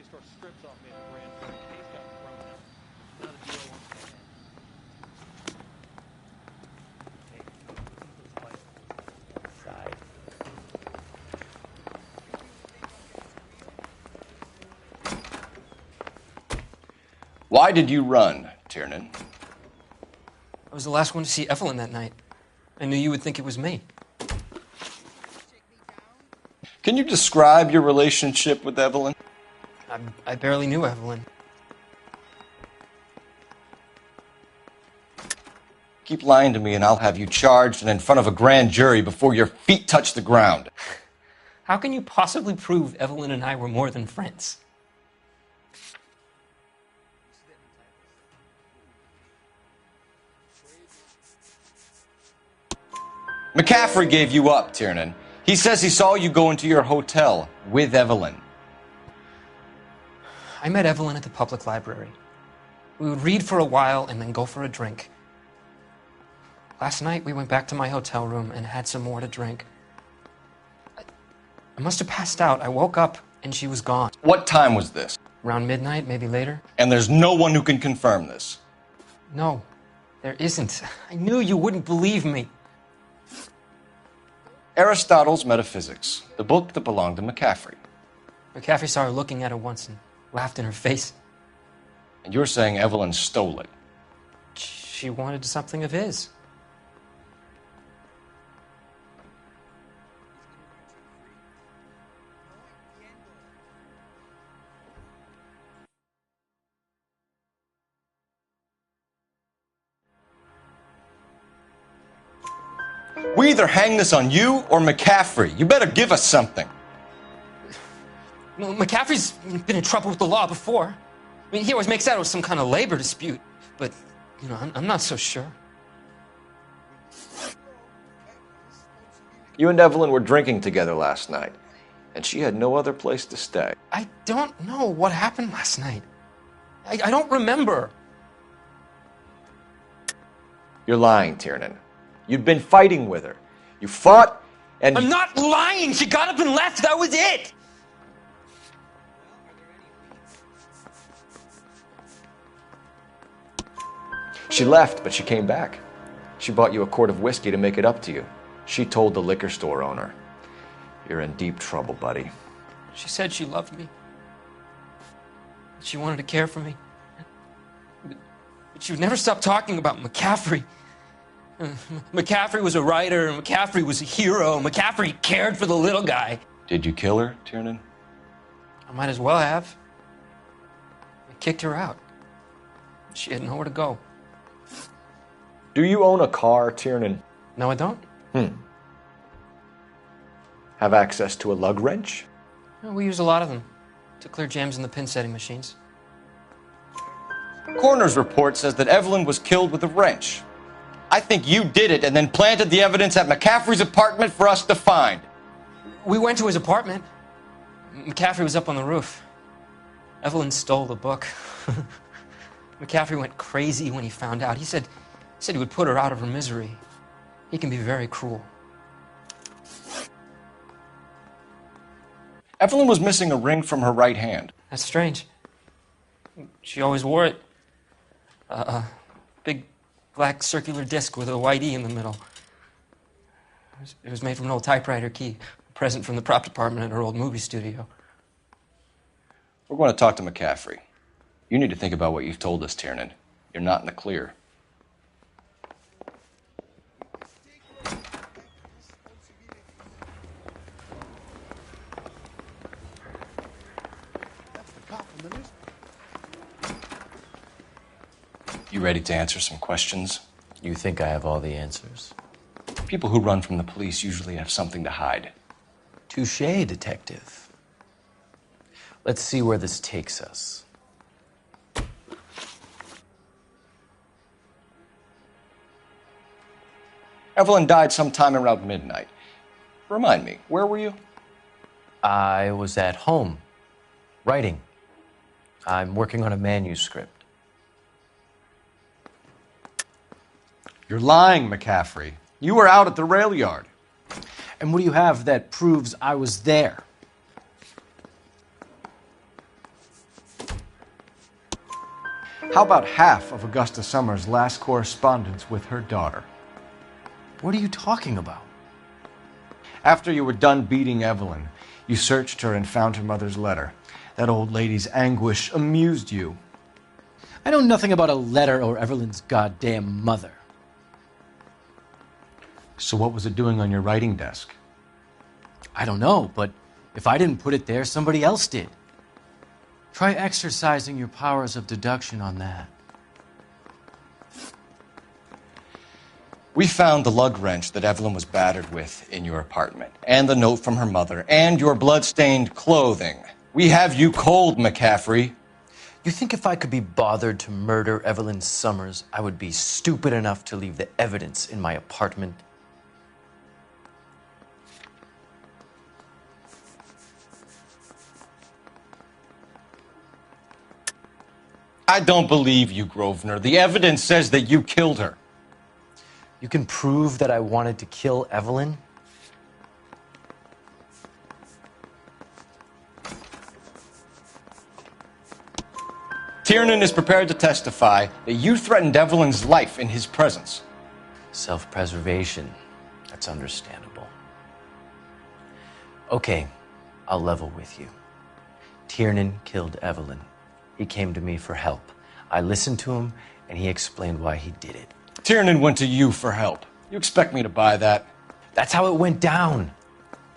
McCaffrey store strips off me at the grand jury. Case got thrown out. Now the deal won't stand. Hey, listen to this life. Side. Why did you run, Tiernan? I was the last one to see Evelyn that night. I knew you would think it was me. Can you describe your relationship with Evelyn? I barely knew Evelyn. Keep lying to me and I'll have you charged and in front of a grand jury before your feet touch the ground. How can you possibly prove Evelyn and I were more than friends? McCaffrey gave you up, Tiernan. He says he saw you go into your hotel with Evelyn. I met Evelyn at the public library. We would read for a while and then go for a drink. Last night, we went back to my hotel room and had some more to drink. I must have passed out. I woke up and she was gone. What time was this? Around midnight, maybe later. And there's no one who can confirm this. No, there isn't. I knew you wouldn't believe me. Aristotle's Metaphysics, the book that belonged to McCaffrey. McCaffrey saw her looking at it once and laughed in her face. And you're saying Evelyn stole it. She wanted something of his. We either hang this on you or McCaffrey. You better give us something. Well, McCaffrey's been in trouble with the law before. I mean, he always makes out it was some kind of labor dispute. But, you know, I'm not so sure. You and Evelyn were drinking together last night, and she had no other place to stay. I don't know what happened last night. I don't remember. You're lying, Tiernan. You'd been fighting with her. You fought, and... I'm not lying! She got up and left! That was it! She left, but she came back. She bought you a quart of whiskey to make it up to you. She told the liquor store owner. You're in deep trouble, buddy. She said she loved me. She wanted to care for me. But she would never stop talking about McCaffrey. McCaffrey was a writer, McCaffrey was a hero, McCaffrey cared for the little guy. Did you kill her, Tiernan? I might as well have. I kicked her out. She had nowhere to go. Do you own a car, Tiernan? No, I don't. Have access to a lug wrench? No, we use a lot of them to clear jams in the pin setting machines. Coroner's report says that Evelyn was killed with a wrench. I think you did it and then planted the evidence at McCaffrey's apartment for us to find. We went to his apartment. McCaffrey was up on the roof. Evelyn stole the book. McCaffrey went crazy when he found out. He said he would put her out of her misery. He can be very cruel. Evelyn was missing a ring from her right hand. That's strange. She always wore it. A big black circular disc with a white E in the middle. It was made from an old typewriter key, a present from the prop department at her old movie studio. We're going to talk to McCaffrey. You need to think about what you've told us, Tiernan. You're not in the clear. You ready to answer some questions? You think I have all the answers? People who run from the police usually have something to hide. Touché, detective. Let's see where this takes us. Evelyn died sometime around midnight. Remind me, where were you? I was at home, writing. I'm working on a manuscript. You're lying, McCaffrey. You were out at the rail yard. And what do you have that proves I was there? How about half of Augusta Summers' last correspondence with her daughter? What are you talking about? After you were done beating Evelyn, you searched her and found her mother's letter. That old lady's anguish amused you. I know nothing about a letter or Evelyn's goddamn mother. So what was it doing on your writing desk? I don't know, but if I didn't put it there, somebody else did. Try exercising your powers of deduction on that. We found the lug wrench that Evelyn was battered with in your apartment, and the note from her mother, and your blood-stained clothing. We have you cold, McCaffrey. You think if I could be bothered to murder Evelyn Summers, I would be stupid enough to leave the evidence in my apartment? I don't believe you, Grosvenor. The evidence says that you killed her. You can prove that I wanted to kill Evelyn? Tiernan is prepared to testify that you threatened Evelyn's life in his presence. Self-preservation. That's understandable. Okay, I'll level with you. Tiernan killed Evelyn. He came to me for help. I listened to him, and he explained why he did it. Tiernan went to you for help. You expect me to buy that? That's how it went down.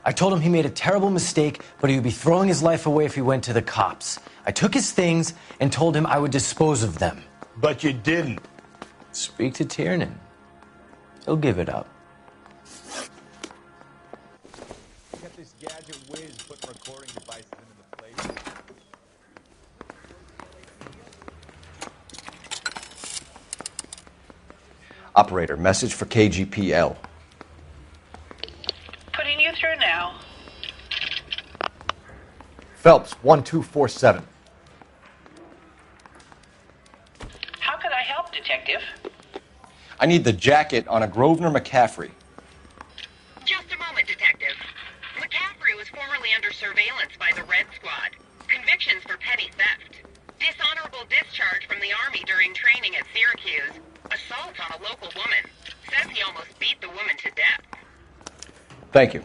I told him he made a terrible mistake, but he would be throwing his life away if he went to the cops. I took his things and told him I would dispose of them. But you didn't. Speak to Tiernan. He'll give it up. Got this gadget whiz putting recording devices into the place. Operator, message for KGPL. Putting you through now. Phelps, 1247. How could I help, Detective? I need the jacket on a Grosvenor McCaffrey. Just a moment, Detective. McCaffrey was formerly under surveillance by the Red Squad. Convictions for petty theft. Dishonorable discharge from the Army during training at Syracuse. Assault on a local woman. Says he almost beat the woman to death. Thank you.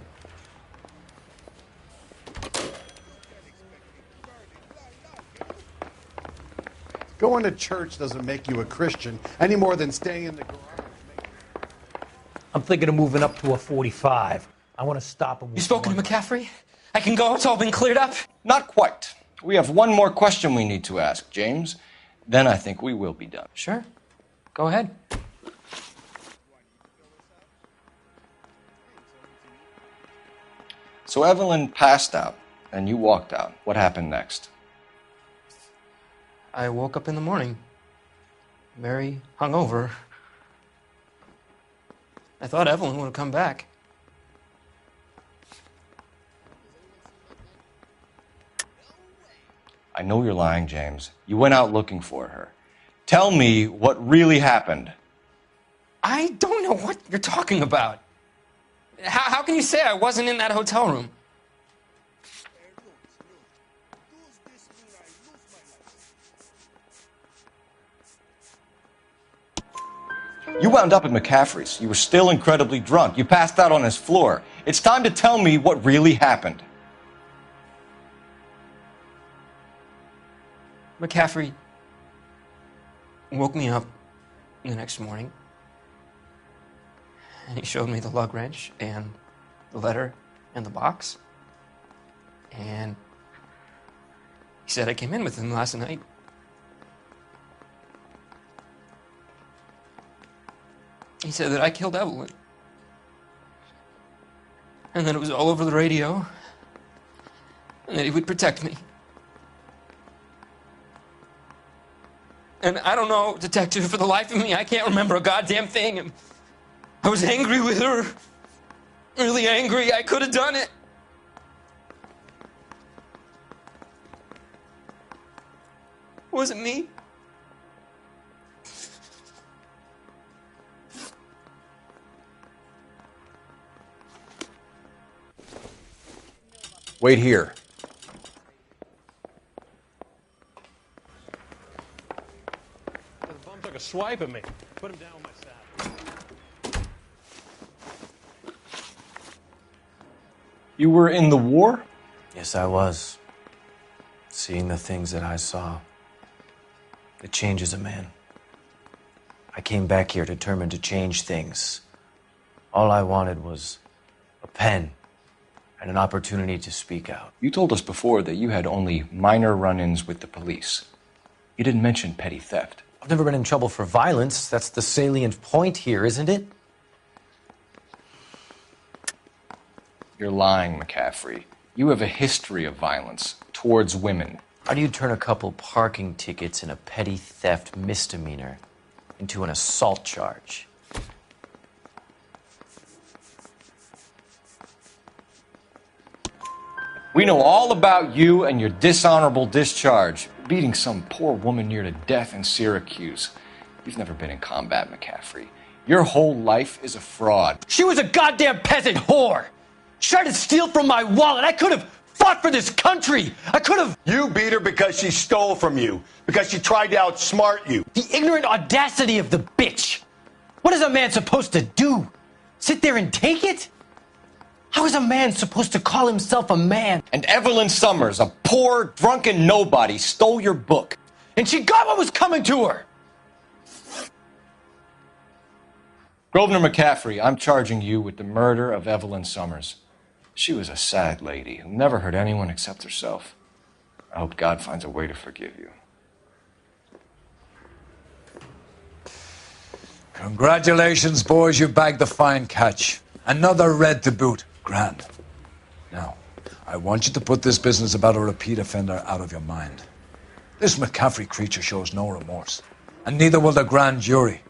Going to church doesn't make you a Christian any more than staying in the garage. I'm thinking of moving up to a 45. I want to stop him. You spoken to McCaffrey? I can go? It's all been cleared up? Not quite. We have one more question we need to ask, James. Then I think we will be done. Sure. Go ahead. So Evelyn passed out, and you walked out. What happened next? I woke up in the morning, very hungover. I thought Evelyn would have come back. I know you're lying, James. You went out looking for her. Tell me what really happened. I don't know what you're talking about. How can you say I wasn't in that hotel room? You wound up at McCaffrey's. You were still incredibly drunk. You passed out on his floor. It's time to tell me what really happened. McCaffrey woke me up the next morning, and he showed me the lug wrench and the letter and the box, and he said I came in with him last night. He said that I killed Evelyn, and that it was all over the radio, and that he would protect me. And I don't know, Detective, for the life of me, I can't remember a goddamn thing. And I was angry with her. Really angry. I could have done it. Was it me? Wait here. took a swipe at me. Put him down with my saddle. You were in the war? Yes, I was. Seeing the things that I saw, it changes a man. I came back here determined to change things. All I wanted was a pen and an opportunity to speak out. You told us before that you had only minor run-ins with the police. You didn't mention petty theft. I've never been in trouble for violence. That's the salient point here, isn't it? You're lying, McCaffrey. You have a history of violence towards women. How do you turn a couple parking tickets and a petty theft misdemeanor into an assault charge? We know all about you and your dishonorable discharge, beating some poor woman near to death in Syracuse. You've never been in combat, McCaffrey. Your whole life is a fraud. She was a goddamn peasant whore! She tried to steal from my wallet. I could have fought for this country. I could have... You beat her because she stole from you, because she tried to outsmart you. The ignorant audacity of the bitch. What is a man supposed to do? Sit there and take it? How is a man supposed to call himself a man? And Evelyn Summers, a poor, drunken nobody, stole your book. And she got what was coming to her. Grosvenor McCaffrey, I'm charging you with the murder of Evelyn Summers. She was a sad lady who never hurt anyone except herself. I hope God finds a way to forgive you. Congratulations, boys. You bagged the fine catch. Another red to boot. Grand. Now, I want you to put this business about a repeat offender out of your mind. This McCaffrey creature shows no remorse, and neither will the grand jury.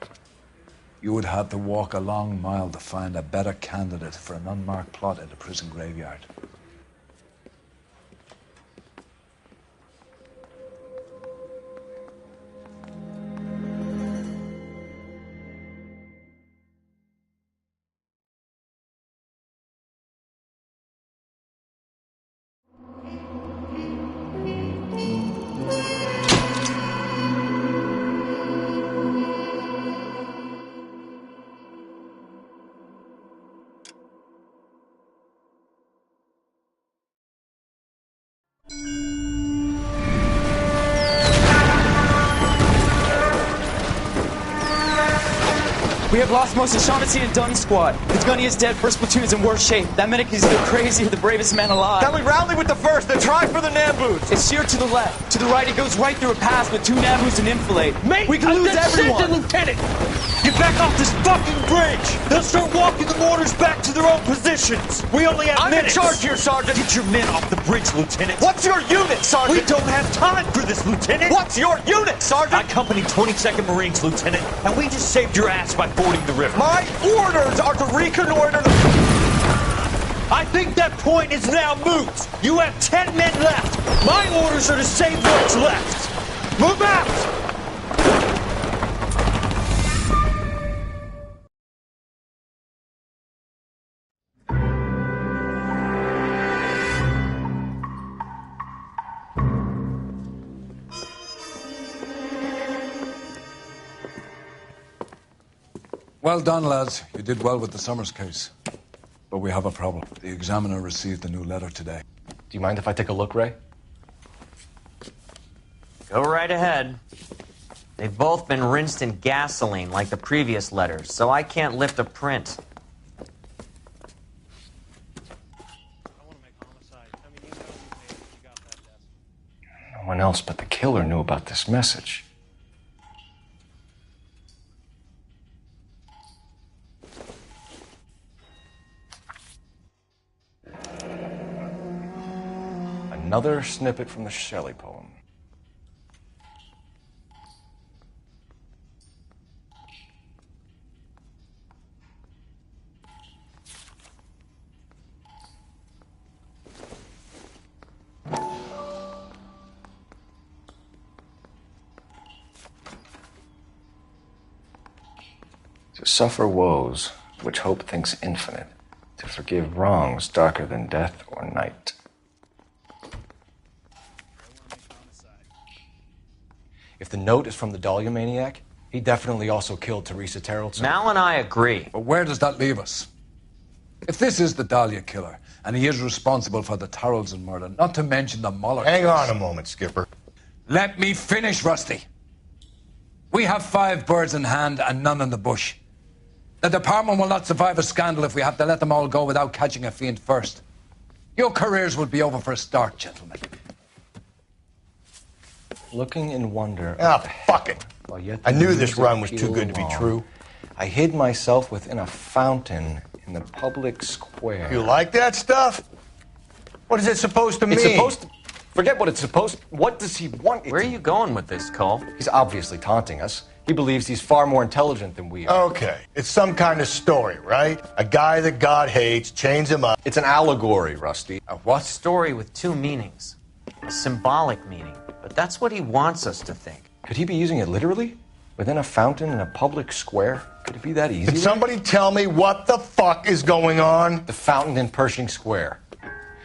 You would have to walk a long mile to find a better candidate for an unmarked plot in the prison graveyard. We have lost most of Shaughnessy and Dunn's squad. The gunny is dead. First platoon is in worse shape. That medic is either crazy or the bravest man alive. Then we rally with the first, then try for the Nambus. It's sheer to the left. To the right, it goes right through a pass with two Nambus and enfilade. Mate, we can lose everyone. Lieutenant! Get back off this fucking bridge! They'll start walking the mortars back to their own positions. We only have minutes. I'm in charge here, Sergeant. Get your men off the bridge, Lieutenant. What's your unit, Sergeant? We don't have time for this, Lieutenant. What's your unit, Sergeant? I company 22nd Marines, Lieutenant, and we just saved your ass by fording the river. My orders are to reconnoiter the... I think that point is now moot. You have 10 men left. My orders are to save what's left. Move out! Well done, lads. You did well with the Summers case. But we have a problem. The examiner received a new letter today. Do you mind if I take a look, Ray? Go right ahead. They've both been rinsed in gasoline like the previous letters, so I can't lift a print. No one else but the killer knew about this message. Another snippet from the Shelley poem. To suffer woes which hope thinks infinite, to forgive wrongs darker than death or night. If the note is from the Dahlia maniac, He definitely also killed Teresa Terrellson. Mal and I agree. But where does that leave us? If this is the Dahlia killer, and he is responsible for the Tarrelson murder, not to mention the Muller Hang case. on a moment, Skipper. Let me finish, Rusty. We have 5 birds in hand and none in the bush. The department will not survive a scandal if we have to let them all go without catching a fiend first. Your careers will be over for a start, gentlemen. Looking in wonder. Ah, fuck it. I knew this music run was too good to be peeled true. I hid myself within a fountain in the public square. You like that stuff? What is it supposed to mean? It's supposed to... Forget what it's supposed... What does he want it Where are to... you going with this, Cole? He's obviously taunting us. He believes he's far more intelligent than we are. Okay, it's some kind of story, right? A guy that God hates, chains him up. It's an allegory, Rusty. A what? Story with 2 meanings. A symbolic meaning. But that's what he wants us to think. Could he be using it literally? Within a fountain in a public square? Could it be that easy? Can somebody tell me what the fuck is going on? The fountain in Pershing Square.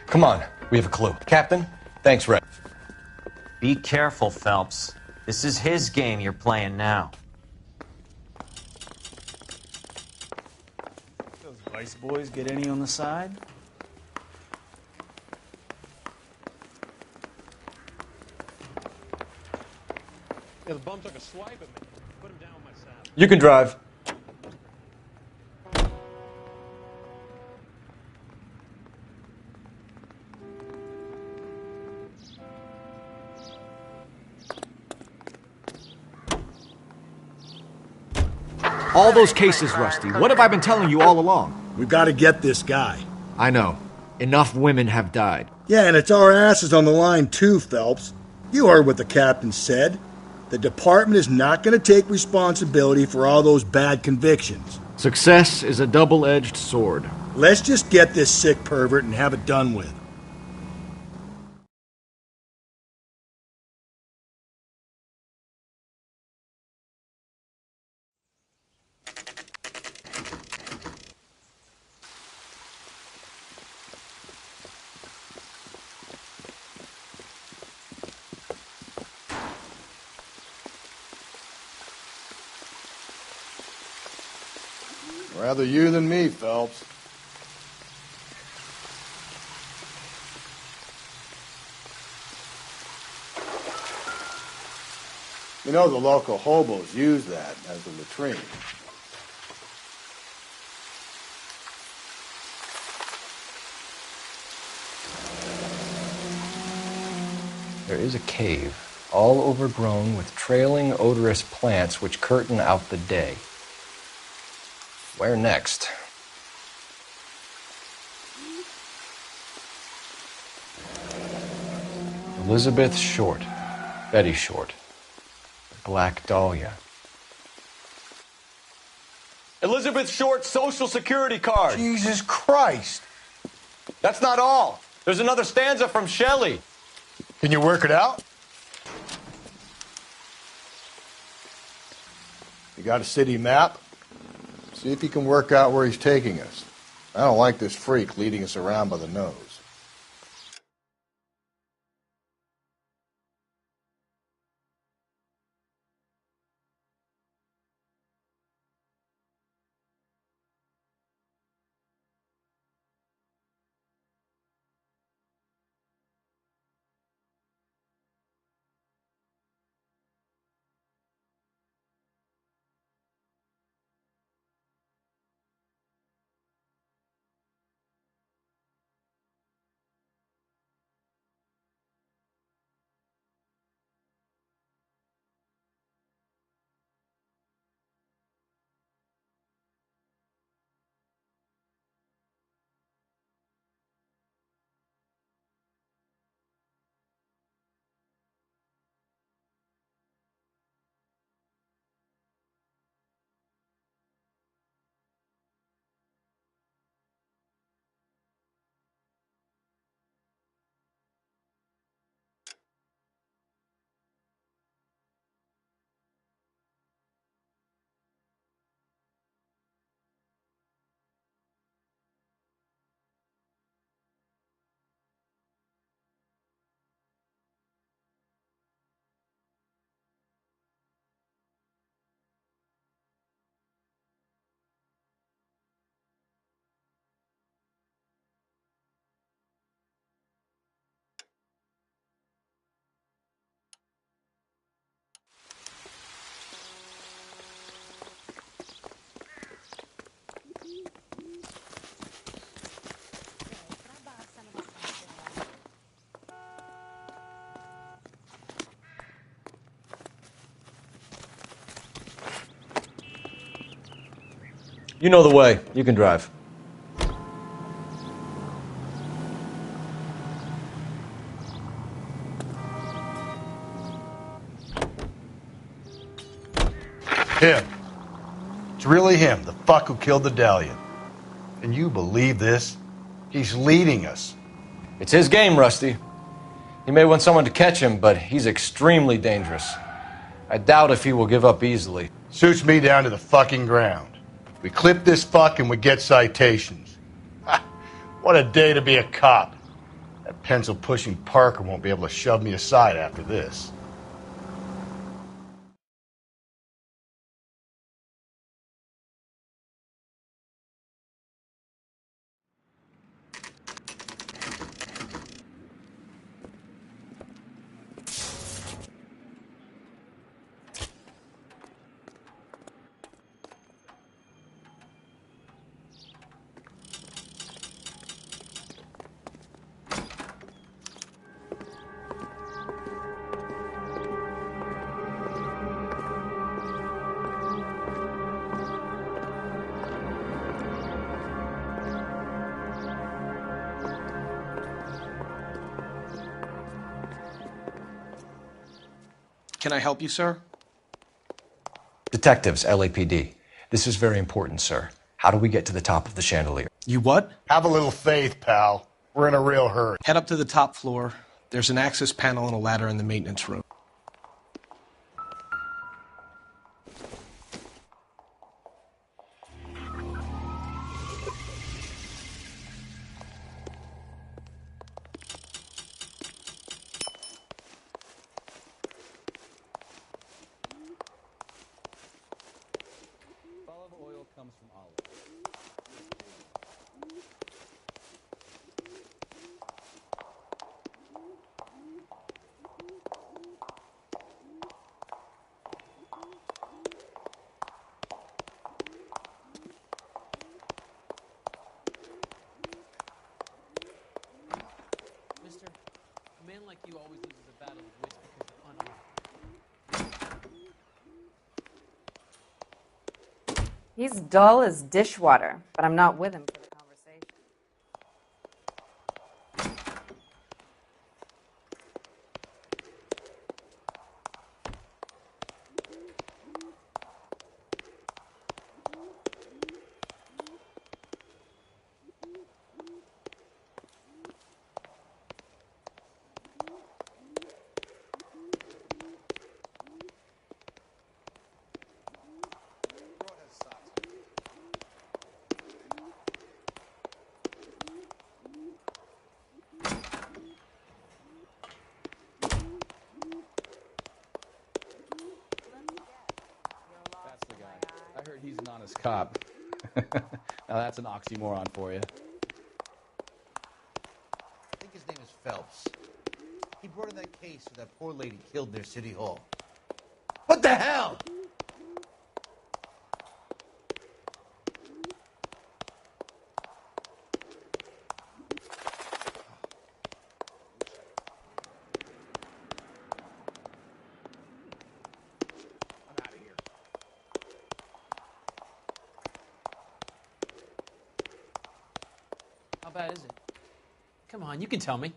Come on, we have a clue. Captain, thanks, Red. Be careful, Phelps. This is his game you're playing now. Those Vice boys get any on the side? Yeah, the bum took a swipe at me. Put him down with my saddle. You can drive. All those cases, Rusty. What have I been telling you all along? We've got to get this guy. I know. Enough women have died. Yeah, and it's our asses on the line too, Phelps. You heard what the captain said. The department is not going to take responsibility for all those bad convictions. Success is a double-edged sword. Let's just get this sick pervert and have it done with. Rather you than me, Phelps. You know the local hobos use that as a latrine. There is a cave, all overgrown with trailing, odorous plants which curtain out the day. Where next? Elizabeth Short, Betty Short, Black Dahlia. Elizabeth Short's Social Security card. Jesus Christ. That's not all. There's another stanza from Shelley. Can you work it out? You got a city map? See if you can work out where he's taking us. I don't like this freak leading us around by the nose. You know the way. You can drive. Him. It's really him, the fuck who killed the Dalian. Can you believe this? He's leading us. It's his game, Rusty. He may want someone to catch him, but he's extremely dangerous. I doubt if he will give up easily. Suits me down to the fucking ground. We clip this fuck and we get citations. Ha, what a day to be a cop. That pencil-pushing Parker won't be able to shove me aside after this. Can I help you, sir? Detectives, LAPD. This is very important, sir. How do we get to the top of the chandelier? You what? Have a little faith, pal. We're in a real hurry. Head up to the top floor. There's an access panel and a ladder in the maintenance room. Mister, a man like you always loses a battle of wits because you're unarmed. He's dull as dishwater, but I'm not with him for the conversation. That's the guy. I heard he's an honest cop. Now that's an oxymoron for you. I think his name is Phelps. He brought in that case where that poor lady killed near City Hall. What the hell? I'm out of here. How bad is it? Come on, you can tell me.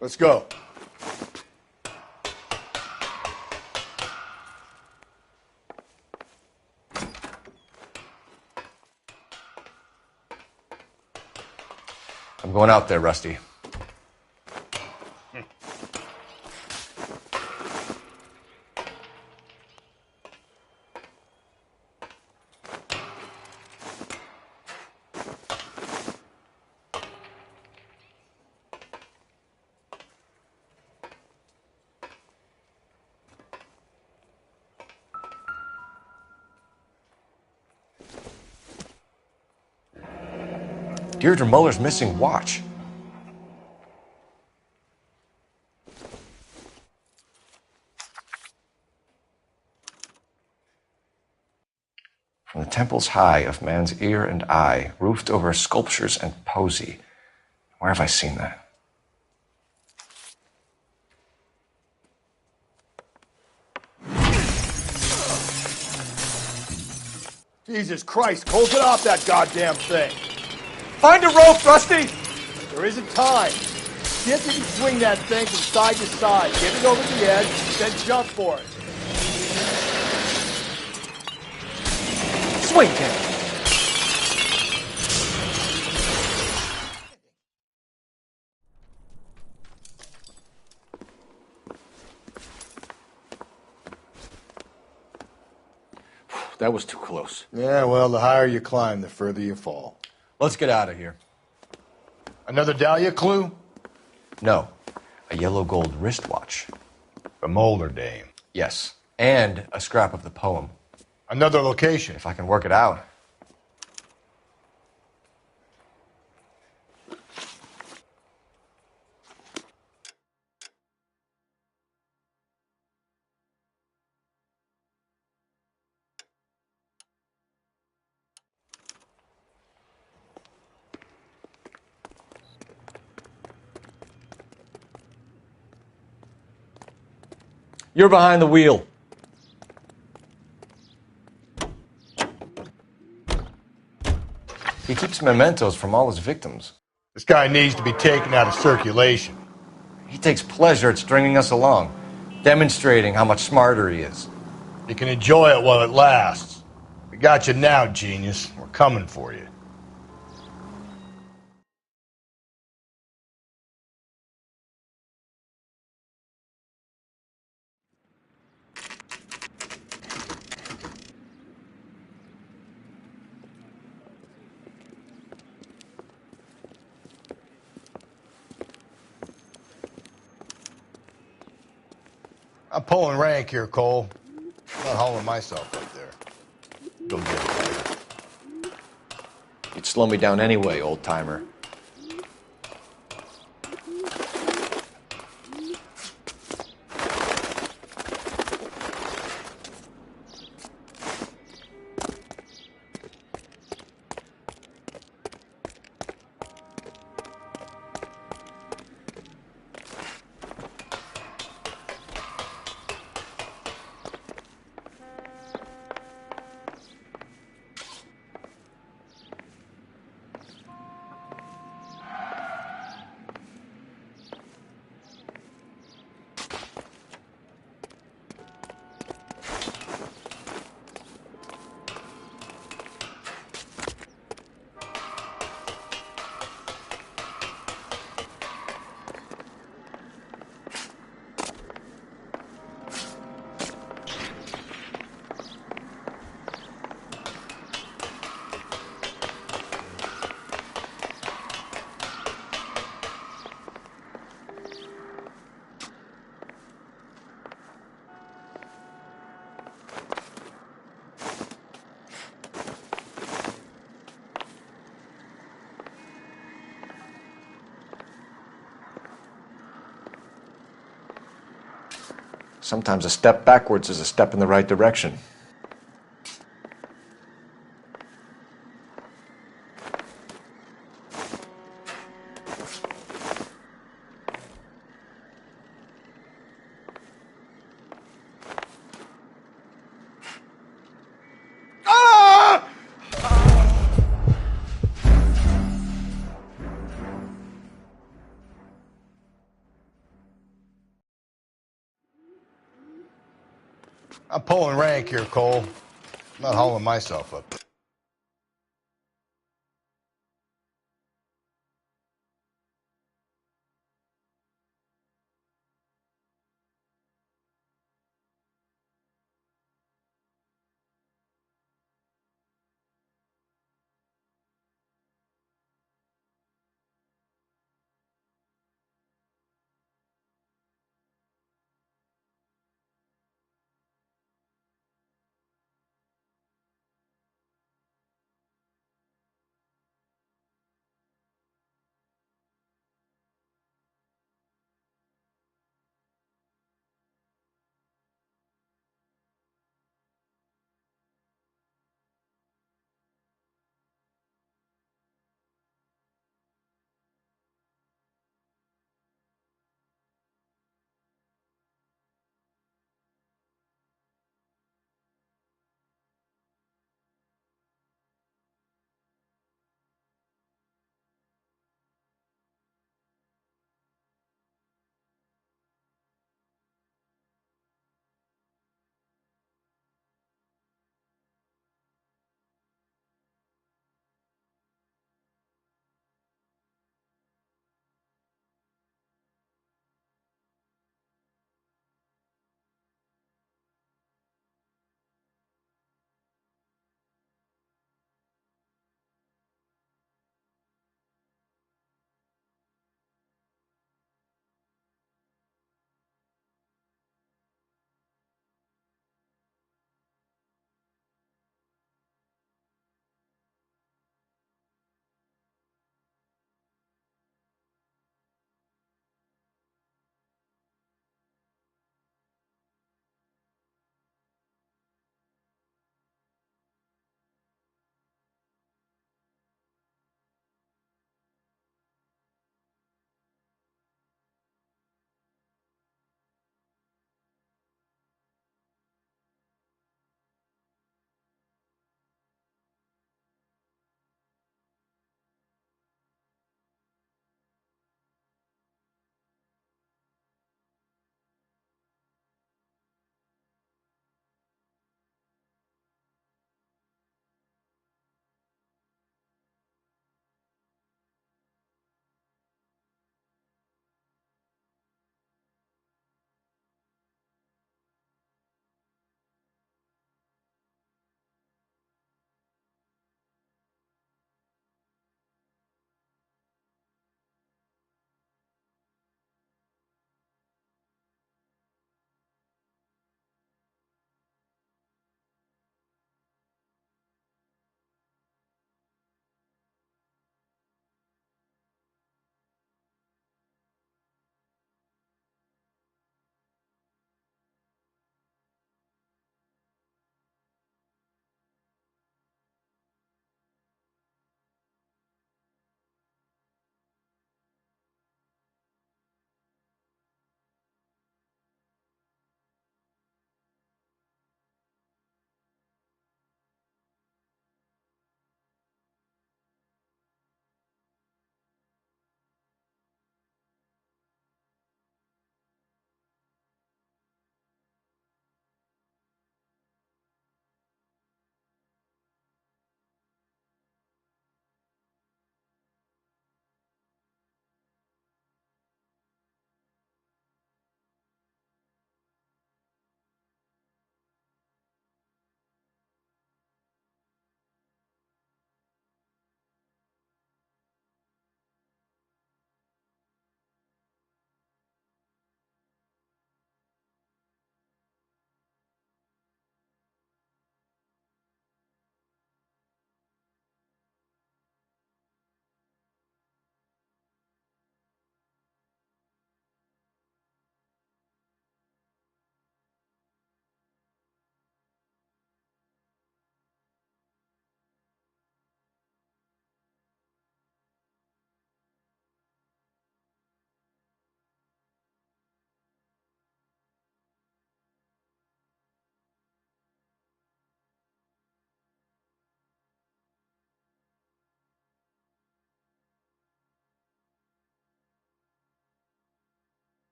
Let's go. I'm going out there, Rusty. Deirdre Muller's missing watch. temples high of man's ear and eye, roofed over sculptures and poesy. Where have I seen that? Jesus Christ, Cole, get off that goddamn thing. Find a rope, Rusty! There isn't time. See if you can swing that thing from side to side. Get it over the edge, then jump for it. Swing it! That was too close. Yeah, well, the higher you climb, the further you fall. Let's get out of here. Another Dahlia clue? No. A yellow gold wristwatch. The Molder Dame. Yes. And a scrap of the poem. Another location. If I can work it out. You're behind the wheel. He keeps mementos from all his victims. This guy needs to be taken out of circulation. He takes pleasure at stringing us along, demonstrating how much smarter he is. You can enjoy it while it lasts. We got you now, genius. We're coming for you. I'm pulling rank here, Cole. I'm not hauling myself up there. Go get it. You'd slow me down anyway, old-timer. Sometimes a step backwards is a step in the right direction. I'm pulling rank here, Cole. I'm not hauling myself up.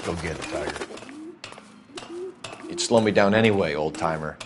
Go get it, Tiger. You'd slow me down anyway, old-timer.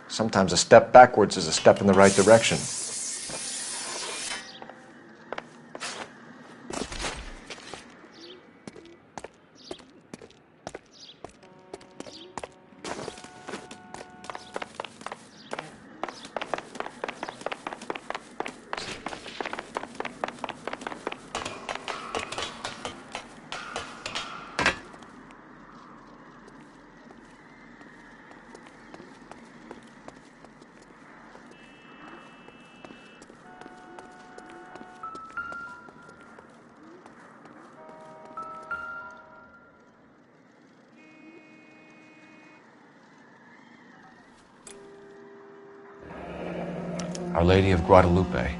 Sometimes a step backwards is a step in the right direction. Our Lady of Guadalupe,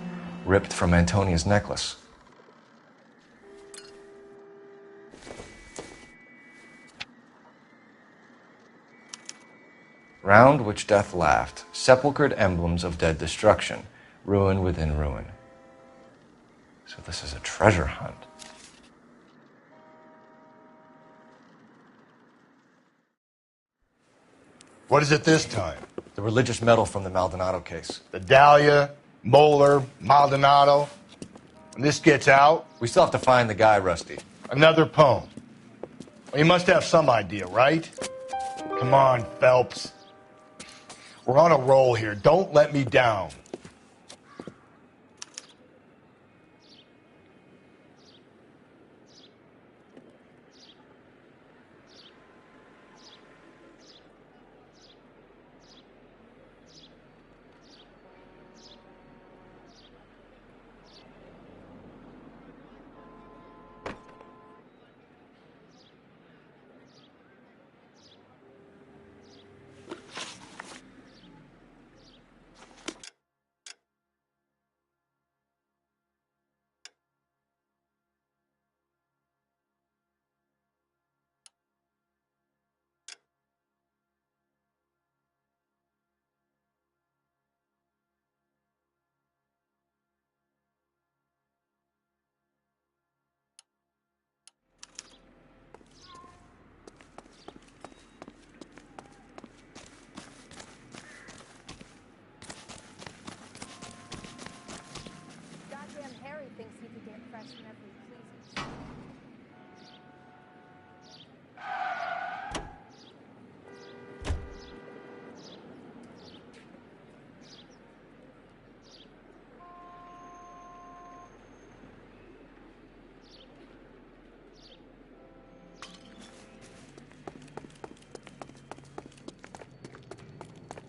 ripped from Antonia's necklace. Round which death laughed, sepulchred emblems of dead destruction, ruin within ruin. So this is a treasure hunt. What is it this time? The religious medal from the Maldonado case. The Dahlia, Moeller, Maldonado. When this gets out... We still have to find the guy, Rusty. Another poem. Well, you must have some idea, right? Come on, Phelps. We're on a roll here. Don't let me down.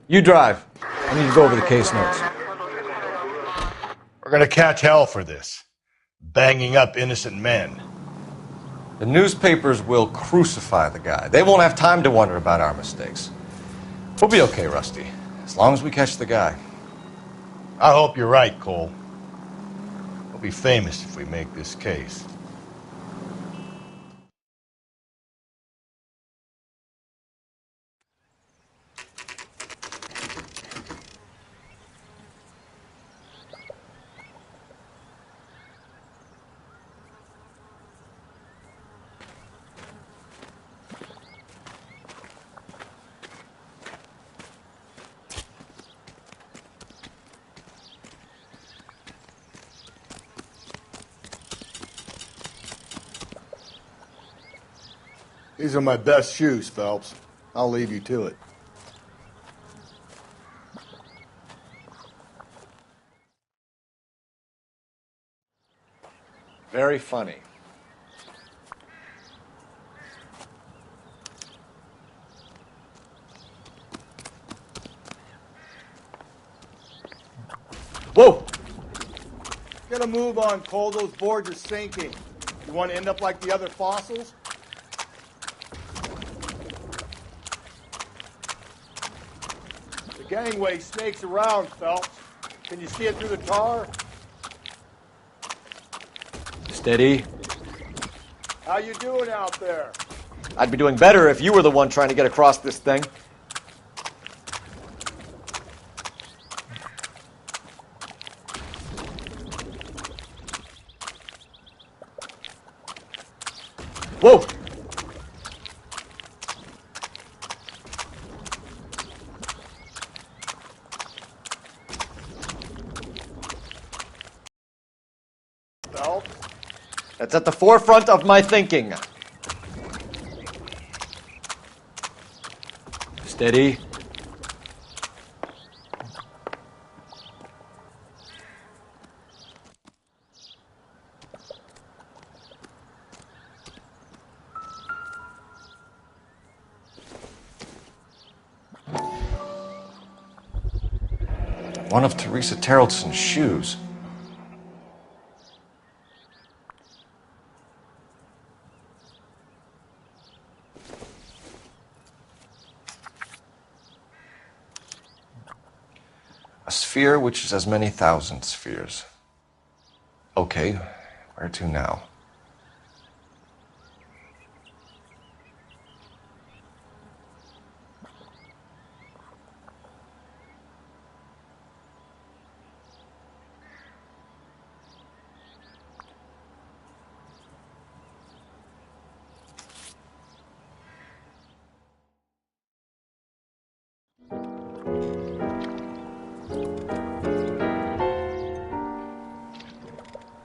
You drive. I need to go over the case notes. We're gonna catch hell for this. Banging up innocent men. The newspapers will crucify the guy. They won't have time to wonder about our mistakes. We'll be okay, Rusty, as long as we catch the guy. I hope you're right, Cole. We'll be famous if we make this case. These are my best shoes, Phelps. I'll leave you to it. Very funny. Whoa! Get a move on, Cole. Those boards are sinking. You want to end up like the other fossils? The gangway snakes around, Phelps. Can you see it through the tar? Steady. How you doing out there? I'd be doing better if you were the one trying to get across this thing. Whoa! Phelps? That's at the forefront of my thinking. Steady. One of Teresa Terreldson's shoes. A sphere which is as many thousand spheres. Okay, where to now?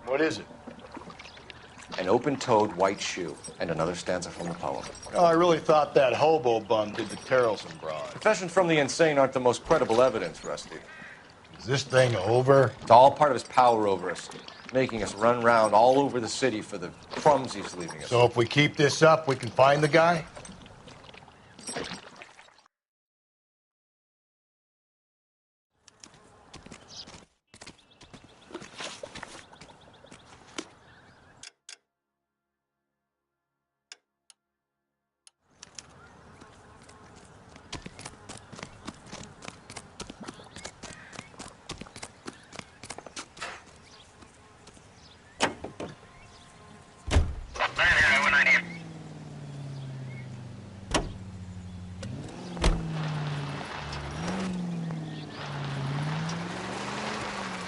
What is it? An open-toed white shoe, and another stanza from the poem. Oh, I really thought that hobo bum did the Terrelson broad. Confessions from the insane aren't the most credible evidence, Rusty. Is this thing over? It's all part of his power over us, making us run round all over the city for the crumbs he's leaving us. So if we keep this up, we can find the guy?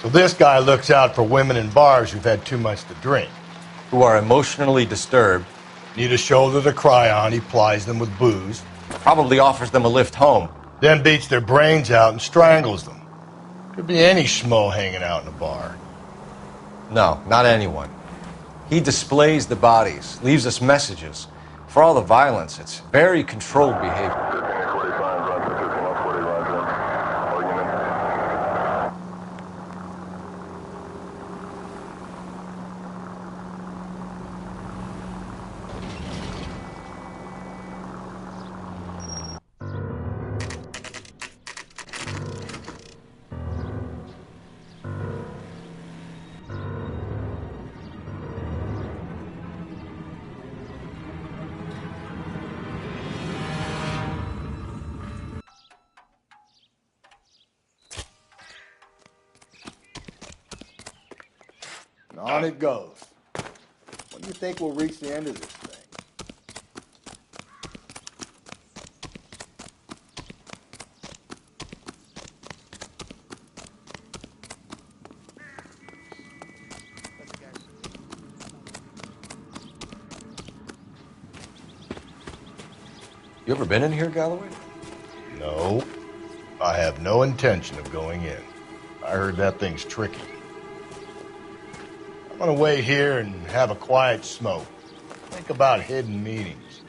So this guy looks out for women in bars who've had too much to drink. Who are emotionally disturbed. Need a shoulder to cry on, he plies them with booze. Probably offers them a lift home. Then beats their brains out and strangles them. Could be any schmo hanging out in a bar. No, not anyone. He displays the bodies, leaves us messages. For all the violence, it's very controlled behavior. And on it goes. When do you think we'll reach the end of this thing? You ever been in here, Galloway? No. I have no intention of going in. I heard that thing's tricky. I'm gonna wait here and have a quiet smoke. Think about hidden meanings.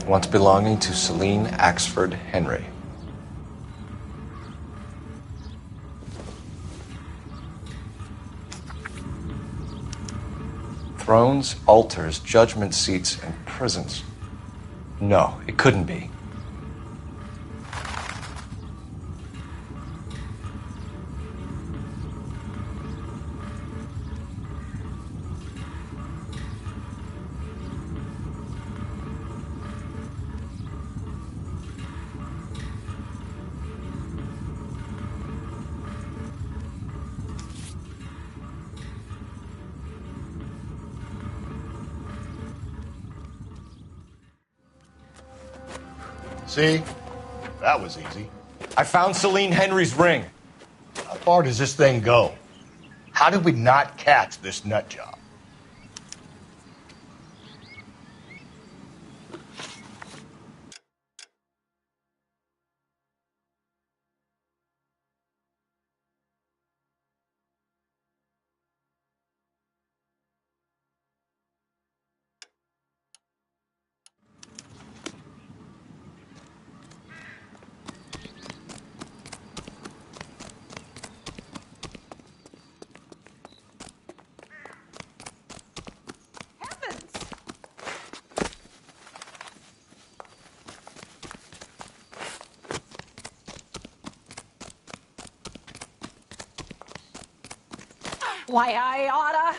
once belonging to Celine Axford Henry. Thrones, altars, judgment seats, and prisons. No, it couldn't be. See? That was easy. I found Celine Henry's ring. How far does this thing go? How did we not catch this nut job? Why, I oughta.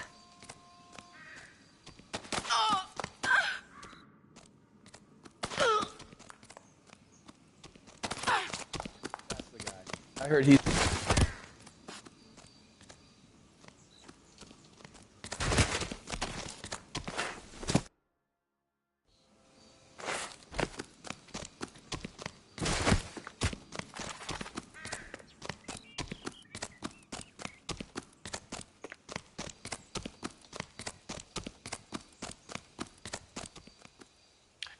I heard he.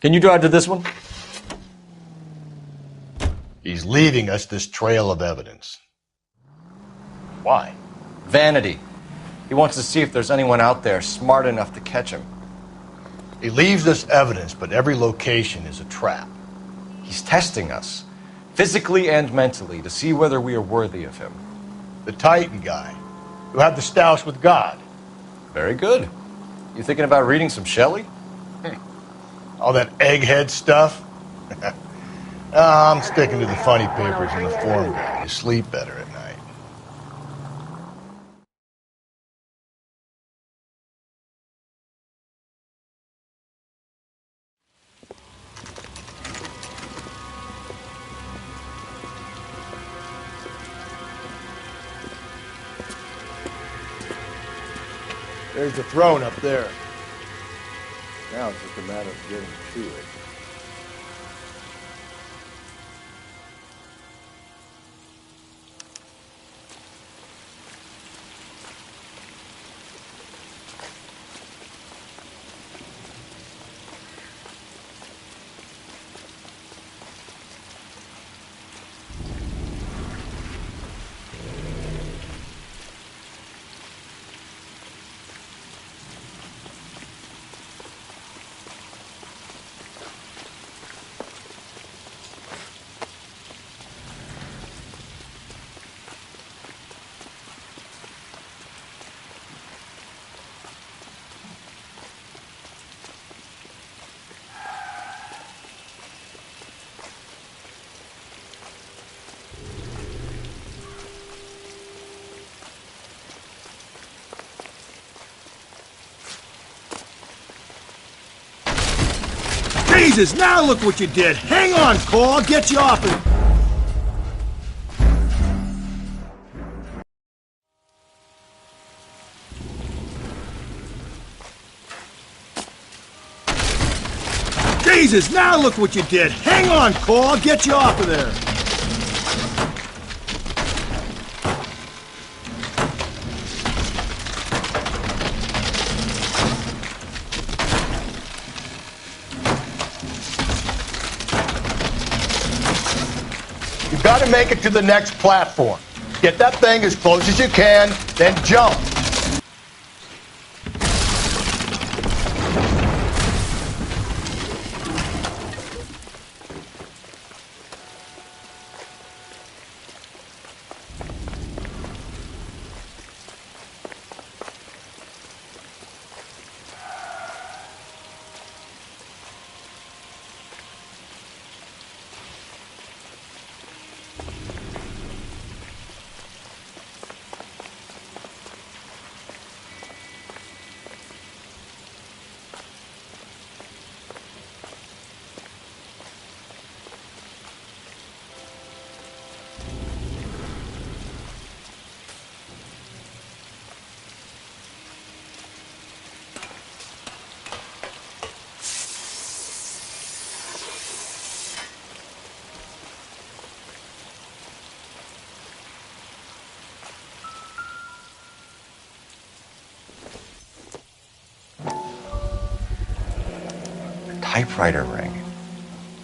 Can you drive to this one? He's leaving us this trail of evidence. Why? Vanity. He wants to see if there's anyone out there smart enough to catch him. He leaves us evidence, but every location is a trap. He's testing us, physically and mentally, to see whether we are worthy of him. The Titan guy, who had the stoush with God. Very good. You thinking about reading some Shelley? All that egghead stuff? I'm sticking to the funny papers and the form guide. You sleep better at night. There's the throne up there. Now it's just a matter of getting to it. Jesus, now look what you did. Hang on, Cole. I'll get you off it. Jesus, now look what you did. Hang on, Cole. I'll get you off of there. You've got to make it to the next platform. Get that thing as close as you can, then jump. typewriter ring.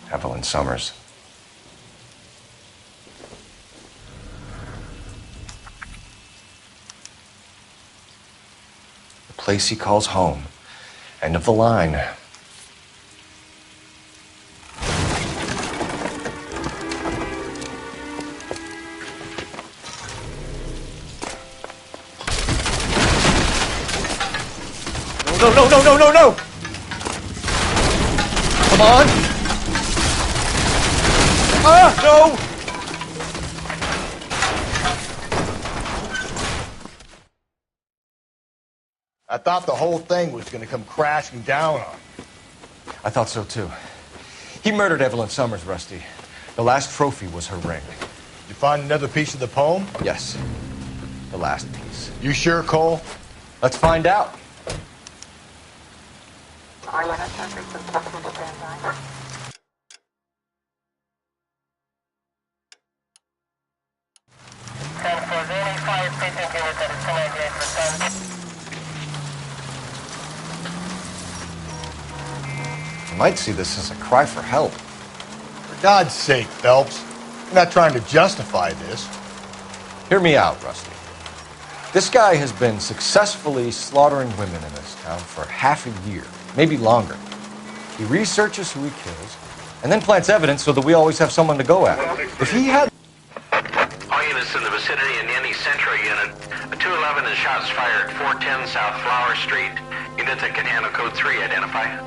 Evelyn Summers. The place he calls home. End of the line. No! Come on! No! I thought the whole thing was going to come crashing down on you. I thought so too. He murdered Evelyn Summers, Rusty. The last trophy was her ring. You find another piece of the poem? Yes. The last piece. You sure, Cole? Let's find out. You might see this as a cry for help. For God's sake, Phelps. You're not trying to justify this. Hear me out, Rusty. This guy has been successfully slaughtering women in this town for half a year, maybe longer. He researches who he kills, and then plants evidence so that we always have someone to go after. If he had... All units in the vicinity in any Central unit. A 211 and shots fired, 410 South Flower Street. Units that can handle code 3, identify.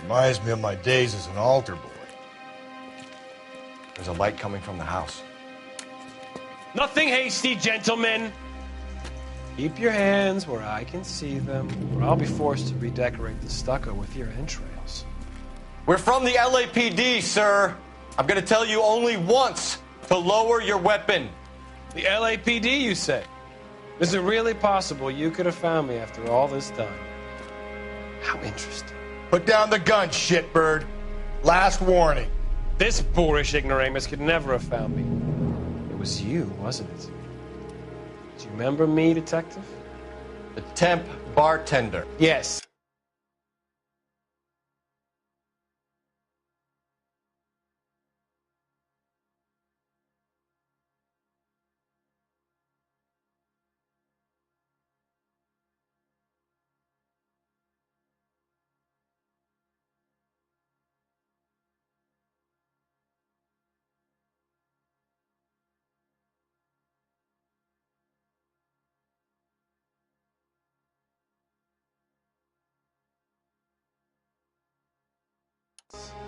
Reminds me of my days as an altar boy. There's a light coming from the house. Nothing hasty, gentlemen. Keep your hands where I can see them, or I'll be forced to redecorate the stucco with your entrails. We're from the LAPD, sir. I'm gonna tell you only once to lower your weapon. The LAPD, you say? Is it really possible you could have found me after all this time? How interesting. Put down the gun, shitbird. Last warning. This boorish ignoramus could never have found me. It was you, wasn't it? Do you remember me, detective? The temp bartender. Yes.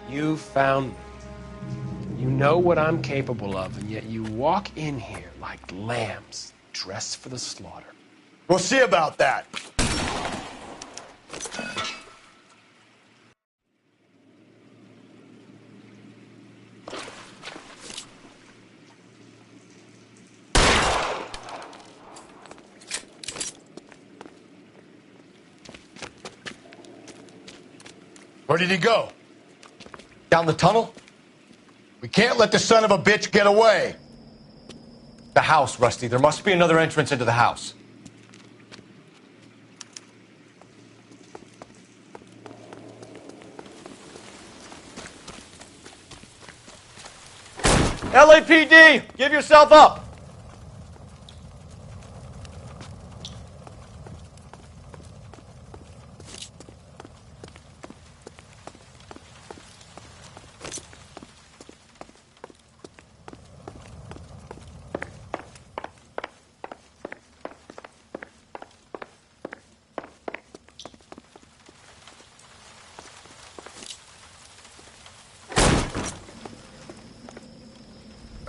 You found me. You know what I'm capable of, and yet you walk in here like lambs dressed for the slaughter. We'll see about that. Where did he go? Down the tunnel? We can't let the son of a bitch get away. The house, Rusty. There must be another entrance into the house. LAPD! Give yourself up!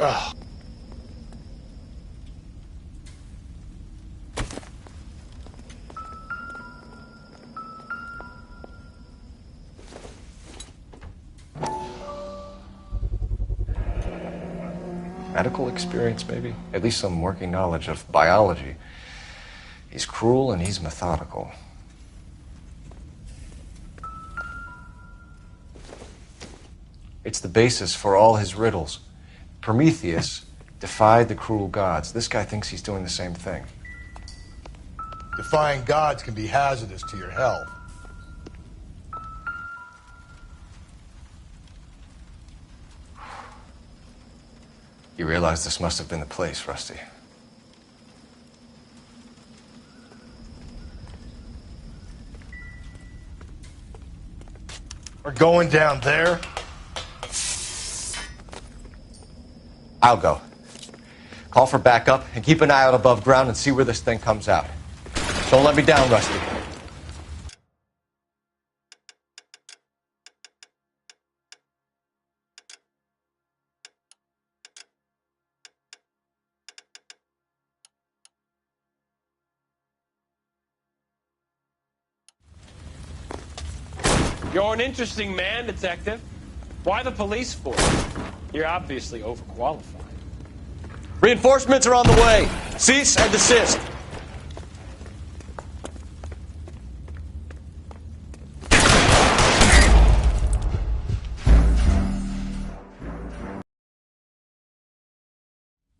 Ugh. Medical experience, maybe? At least some working knowledge of biology. He's cruel and he's methodical. It's the basis for all his riddles. Prometheus defied the cruel gods. This guy thinks he's doing the same thing. Defying gods can be hazardous to your health. You realize this must have been the place, Rusty. We're going down there. I'll go. Call for backup and keep an eye out above ground and see where this thing comes out. Don't let me down, Rusty. You're an interesting man, Detective. Why the police force? You're obviously overqualified. Reinforcements are on the way. Cease and desist.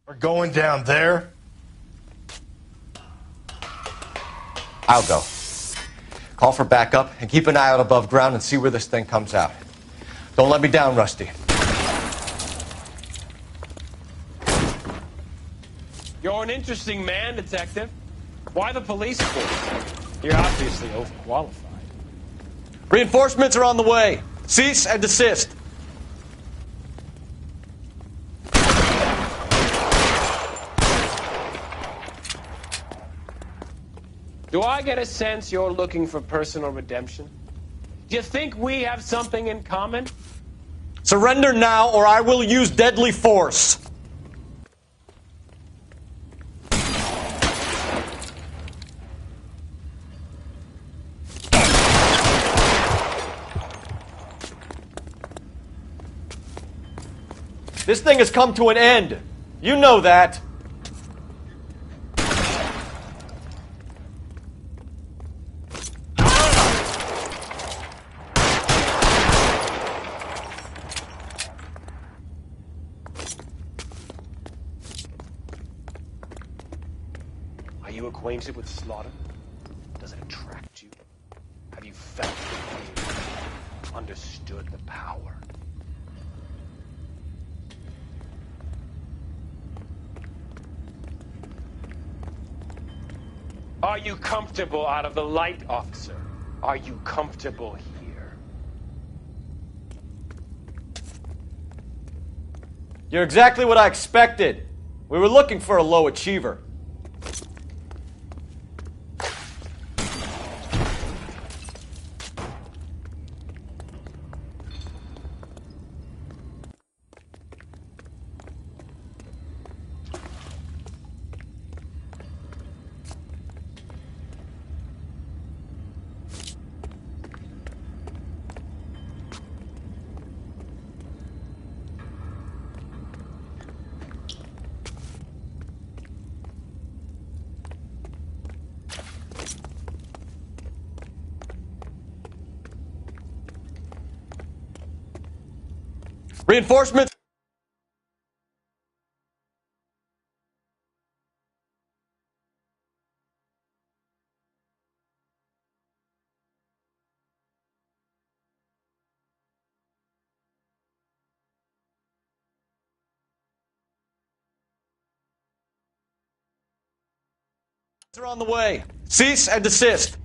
We're going down there. I'll go. Call for backup and keep an eye out above ground and see where this thing comes out. Don't let me down, Rusty. You're an interesting man, Detective. Why the police force? You're obviously overqualified. Reinforcements are on the way. Cease and desist. Do I get a sense you're looking for personal redemption? Do you think we have something in common? Surrender now or I will use deadly force. This thing has come to an end. You know that. Are you acquainted with slaughter? Does it attract you? Have you felt the pain? Understood the power? Are you comfortable out of the light, officer? Are you comfortable here? You're exactly what I expected. We were looking for a low achiever. Reinforcements. Are on the way. Cease and desist.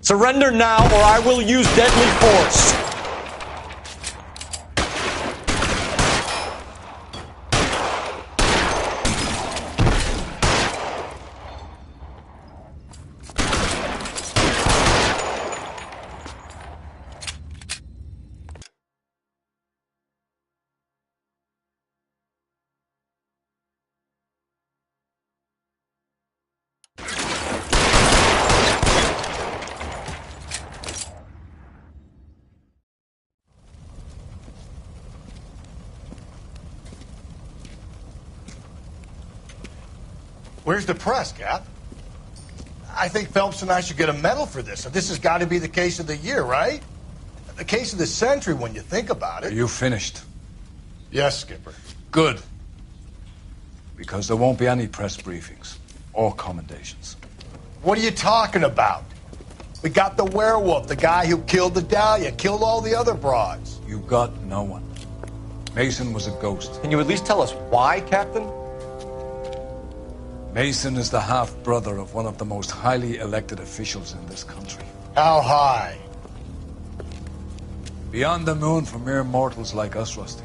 Surrender now, or I will use deadly force. Where's the press, Cap? I think Phelps and I should get a medal for this. This has got to be the case of the year, right? The case of the century when you think about it. Are you finished? Yes, Skipper. Good. Because there won't be any press briefings or commendations. What are you talking about? We got the werewolf, the guy who killed the Dahlia, killed all the other broads. You got no one. Mason was a ghost. Can you at least tell us why, Captain? Mason is the half-brother of one of the most highly elected officials in this country. How high? Beyond the moon for mere mortals like us, Rusty.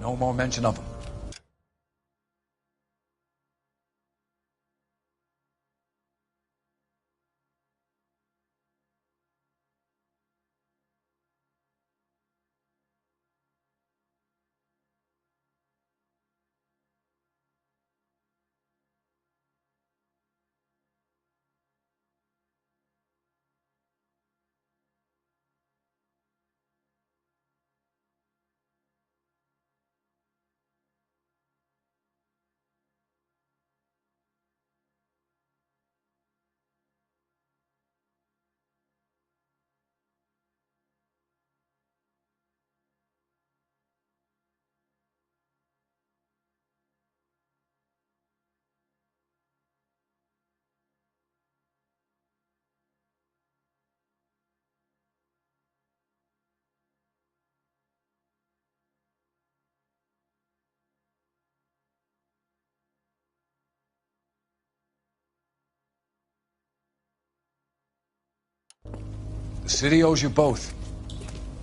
No more mention of him. The city owes you both.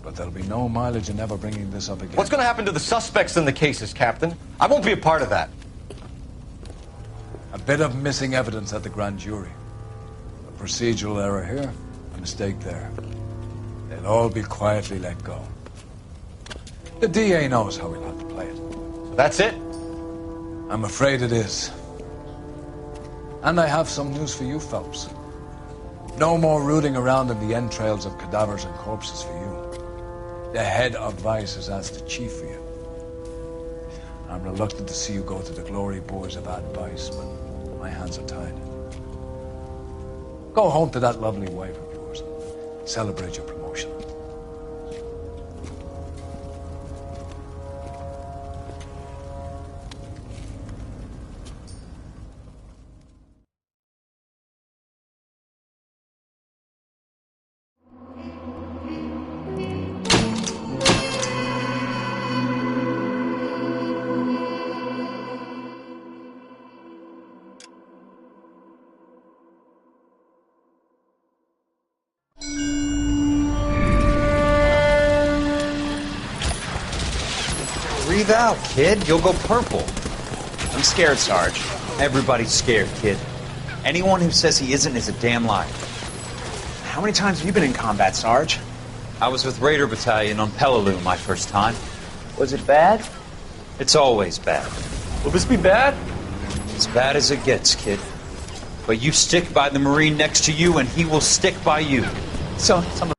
But there'll be no mileage in ever bringing this up again. What's going to happen to the suspects in the cases, Captain? I won't be a part of that. A bit of missing evidence at the grand jury. A procedural error here, a mistake there. They'll all be quietly let go. The DA knows how we'll have to play it. That's it? I'm afraid it is. And I have some news for you, Phelps. No more rooting around in the entrails of cadavers and corpses for you. The head of Vice has asked the chief for you. I'm reluctant to see you go to the glory boys of Vice, but my hands are tied. Go home to that lovely wife of yours and celebrate your promotion. Breathe out, kid. You'll go purple. I'm scared, Sarge. Everybody's scared, kid. Anyone who says he isn't is a damn liar. How many times have you been in combat, Sarge? I was with Raider Battalion on Peleliu my first time. Was it bad? It's always bad. Will this be bad? As bad as it gets, kid. But you stick by the Marine next to you, and he will stick by you. So, some